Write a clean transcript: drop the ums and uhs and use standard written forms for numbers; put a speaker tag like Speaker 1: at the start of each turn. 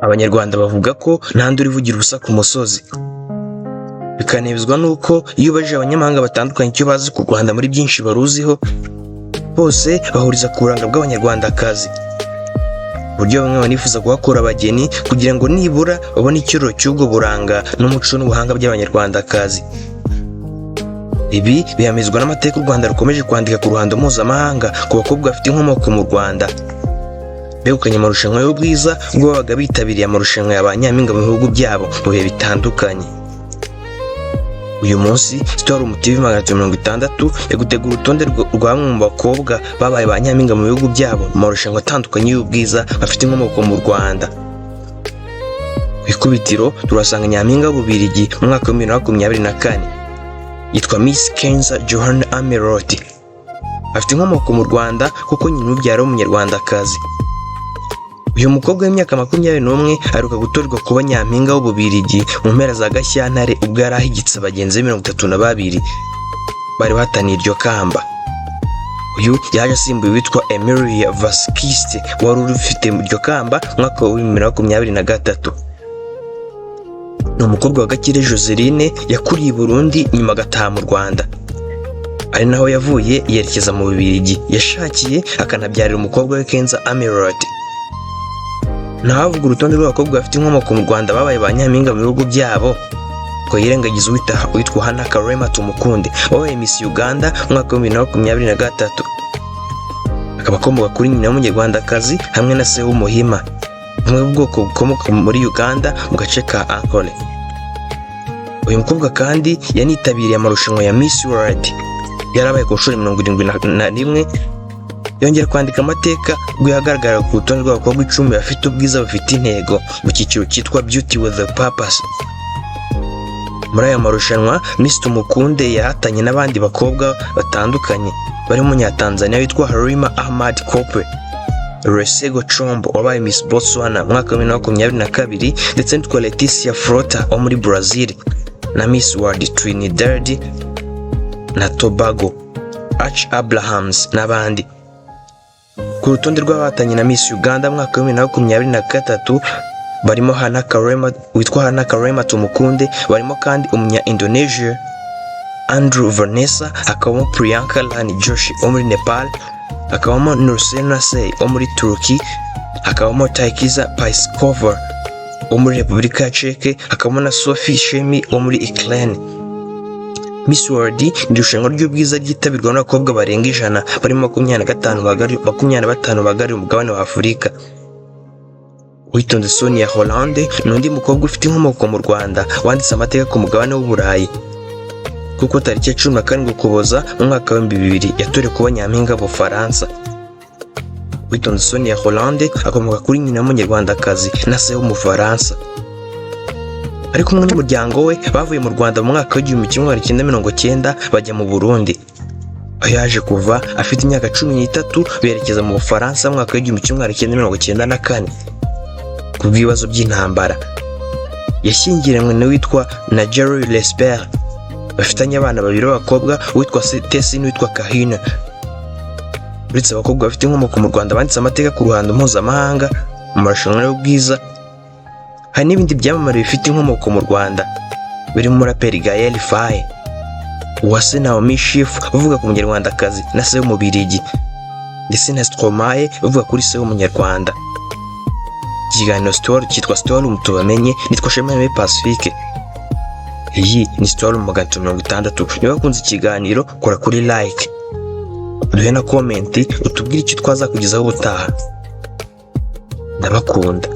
Speaker 1: Abanyarwanda bavuga ko nta nduru ivugira ubusa ku musozi, bikanebezwa n'uko iyo ubajije abanyamahanga batandukanye icyo bazi ku Rwanda muri byinshi baruziho, bose bahuriza ku buranga bw'abanyarwandakazi, uburyo bamwe banifuza kuhakura abageni kugira ngo nibura babone icyuro cy'ubwo buranga n'umuco n'ubuhanga by'abanyarwandakazi. Ibi bihamizwa n'amateka u Rwanda rukomeje kwandika ku ruhando mpuzamahanga ku bakobwa bafite inkomoko mu Rwanda begukanye amarushanwa y'ubwiza ubwo babaga bitabiriye amarushanwa ya ba nyampinga mu bihugu byabo mu bihe bitandukanye. Uyu munsi Star TV 360 yagutegura urutonde rwa bamwe mu bakobwa babaye ba nyampinga mu bihugu byabo mu marushanwa atandukanye y'ubwiza bafite inkomoko mu Rwanda. Ku ikubitiro turasanga nyampinga w'Ububiligi mu mwaka wa 2024 yitwa Miss Kenza Johanna Amiroti, afite inkomoko mu Rwanda kuko nyina umubyara w'umunyarwandakazi. Uyu mukobwa w'imyaka 21 aheruka gutorerwa kuba nyampinga w'Ububiligi mu mpera za Gashyantare ubwo yari ahigitse abagenzi 32 bari bahataniye iryo kamba. Uyu yaje asimbuye witwa Emilia Vaskiste wari ufite iryo kamba mu mwaka wa 2023. Ni umukobwa wa Gakire Joseline yakuriye i Burundi nyuma agataha mu Rwanda, ari naho yavuye yerekeza mu Bubiligi yashakiye akanabyarira umukobwa we Kenza Amiroti. Nahavuga urutonde rw'abakobwa bafite inkomoko mu Rwanda babaye ba nyampinga mu bihugu byabo ko yirengagiza witwa Hannah Karema Tumukunde wabaye Miss Uganda mu mwaka wa 2023, akaba akomoka kuri nyina w'umunyarwandakazi hamwe na se w'umuhima, bumwe bwoko bukomoka muri Uganda mu gace ka Ankole. Uyu mukobwa kandi yanitabiriye amarushanwa ya Miss World yarabaye ku nshuro 71, yongera kwandika amateka ubwo yagaragara ku rutonde rw'abakobwa 10 bafite ubwiza bafite intego mu cyiciro cyitwa Beauty with a Purpose. Muri aya marushanwa Miss Tumukunde yahatanye n'abandi bakobwa batandukanye barimo Umunyatanzania witwa Halima Ahmad Kope, Resego Chombo wabaye Miss Botswana mu mwaka wa 2022 ndetse n'itwa Leticia Frota wo muri Brazil na Miss World Trinidad na Tobago, Arch Abrahams n'abandi. Ku rutonde rw'abahatanye na Miss Uganda mu mwaka wa 2023 barimo witwa Hannah Karema Tumukunde, barimo kandi umunya Indonesia Andrew Vanessa, akabamo Priyanka Rani Joshi wo muri Nepal, akabamo Nursena Sey wo muri Turkey, akabamo Taikiza Paiskova wo muri Repubulika ya Czech, akabamo na Sophie Shemi wo muri Ukraine. Miss World ni irushanwa ry'ubwiza ryitabirwa n'abakobwa barenga 100 barimo 25 bagari umugabane wa Afurika. Uwitonze Sonia Hollande ni undi mukobwa ufite inkomoko mu Rwanda wanditse amateka ku mugabane w'Uburayi, kuko tariki ya 17 Ukuboza mu mwaka wa 2000 yatorewe kuba nyampinga w'Ubufaransa. Uwitonze Sonia Hollande akomoka kuri nyina w'umunyarwandakazi na se w'Umufaransa. Ari kumwe n'umuryango we bavuye mu Rwanda mu mwaka wa 1990 bajya mu Burundi, aho yaje kuva afite imyaka 13 berekeza mu Bufaransa mu mwaka wa 1994 ku bibazo by'intambara. Yashyingiranywe n'uwitwa Najeri Lesper, bafitanye abana babiri b'abakobwa witwa Tesi n'uwitwa Kahina. Uretse abakobwa bafite inkomoko mu Rwanda banditse amateka ku ruhando mpuzamahanga mu marushanwa y'ubwiza, hari n'ibindi byamamare bifite inkomoko mu Rwanda birimo umuraperi Gaël Faye, Uwase Naomi Chief uvuga ku munyarwandakazi na se w'Umubiligi, ndetse na Stromae uvuga kuri se w'umunyarwanda. Ikiganiro Story cyitwa Story Mutubamenye, nitwa Shema Pacifique. Iyi ni Story 360. Niba wakunze ikiganiro kora kuri like, uduhe na comment utubwire icyo twazakugezaho ubutaha. Ndabakunda.